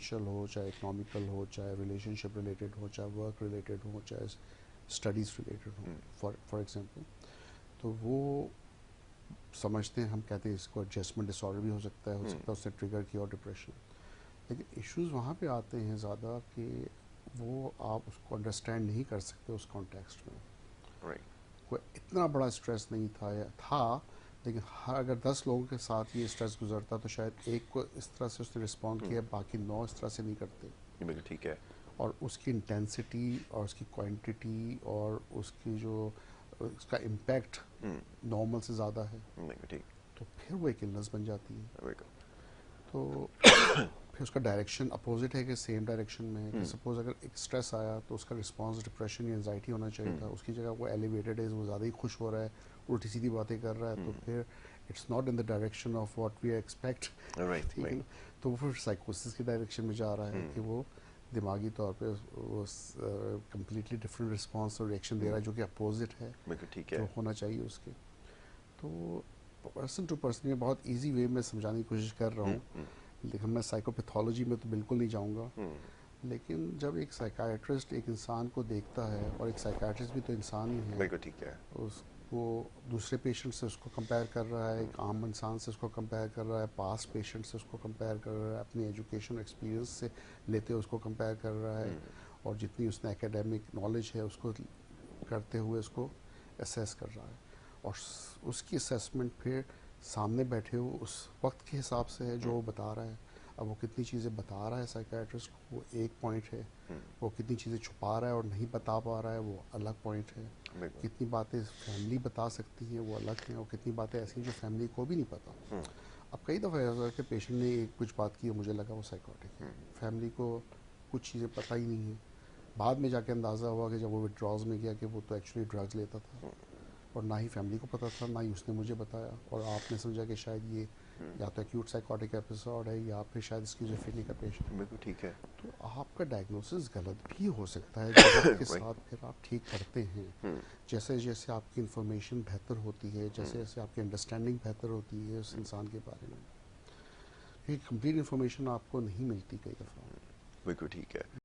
Financial हो, चाहे economical हो, चाहे रिलेशनशिप रिलेटेड हो, चाहे वर्क रिलेटेड हो, चाहे स्टडीज़ रिलेटेड हो, फॉर एग्जांपल, तो वो समझते हैं, हम कहते हैं इसको एडजस्टमेंट डिसऑर्डर भी हो सकता है उसने ट्रिगर किया और डिप्रेशन। लेकिन इश्यूज वहाँ पे आते हैं ज़्यादा कि वो आप उसको अंडरस्टैंड नहीं कर सकते उस कॉन्टेक्स्ट में। कोई इतना बड़ा स्ट्रेस नहीं था लेकिन हर अगर 10 लोगों के साथ ये स्ट्रेस गुजरता तो शायद एक को इस तरह से उसने रिस्पॉन्ड किया, बाकी 9 इस तरह से नहीं करते। बिल्कुल ठीक है। और उसकी इंटेंसिटी और उसकी क्वांटिटी और उसकी जो उसका इम्पैक्ट नॉर्मल से ज़्यादा है, ठीक। तो फिर वो एक इलनेस बन जाती है। बिल्कुल। तो फिर उसका डायरेक्शन अपोजिट है कि सेम डायरेक्शन में है कि सपोज अगर एक स्ट्रेस आया तो उसका रिस्पांस डिप्रेशन या एंजाइटी होना चाहिए था, उसकी जगह वो एलिवेटेड है, वो ज़्यादा ही खुश हो रहा है, उल्टी सीधी बातें कर रहा है, तो फिर it's not in the direction of what we expect. ठीक है ना? तो वो फिर साइकोसिस की डायरेक्शन में जा रहा है कि वो दिमागी तौर पे वो कम्प्लीटली डिफरेंट रिस्पांस और रिएक्शन दे रहा है जो कि अपोजिट है ठीक है जो होना चाहिए उसके। तो पर्सन टू पर्सन ये बहुत इजी वे में समझाने की कोशिश कर रहा हूँ, लेकिन मैं साइकोपैथोलॉजी में तो बिल्कुल नहीं जाऊँगा। लेकिन जब एक साइकाइट्रिस्ट एक इंसान को देखता है, और एक साइकाइट्रिस्ट भी तो इंसान ही है, बिल्कुल ठीक है। उसको दूसरे पेशेंट से उसको कंपेयर कर रहा है, एक आम इंसान से उसको कंपेयर कर रहा है, पास्ट पेशेंट से उसको कंपेयर कर रहा है, अपनी एजुकेशन एक्सपीरियंस से लेते हुए उसको कंपेयर कर रहा है, और जितनी उसने एकेडमिक नॉलेज है उसको करते हुए उसको असेस कर रहा है। और उसकी असेसमेंट फिर सामने बैठे हो उस वक्त के हिसाब से है जो वो बता रहा है। अब वो कितनी चीज़ें बता रहा है साइकाइट्रिस्ट को, वो एक पॉइंट है, वो कितनी चीज़ें छुपा रहा है और नहीं बता पा रहा है वो अलग पॉइंट है, कितनी बातें फैमिली बता सकती है वो अलग है, और कितनी बातें ऐसी हैं जो फैमिली को भी नहीं पता। अब कई दफ़ा ऐसा है कि पेशेंट ने एक कुछ बात की और मुझे लगा वो साइकोटिक है, फैमिली को कुछ चीज़ें पता ही नहीं है, बाद में जाके अंदाज़ा हुआ कि जब वो विड्रॉज में गया कि वो तो एक्चुअली ड्रग्स लेता था, और ना ही फैमिली को पता था, ना ही उसने मुझे बताया, और आपने समझा कि शायद ये या तो एक्यूट साइकोटिक एपिसोड है या फिर शायद स्किज़ोफ्रेनिया का पेशेंट है। बिल्कुल ठीक है। तो आपका डायग्नोसिस गलत भी हो सकता है जो वक्त के साथ फिर आप ठीक करते हैं, जैसे जैसे आपकी इंफॉर्मेशन बेहतर होती है, जैसे जैसे आपकी अंडरस्टैंडिंग बेहतर होती है उस इंसान के बारे में। ये कंप्लीट इंफॉर्मेशन आपको नहीं मिलती कई दफ़ा। बिल्कुल ठीक है।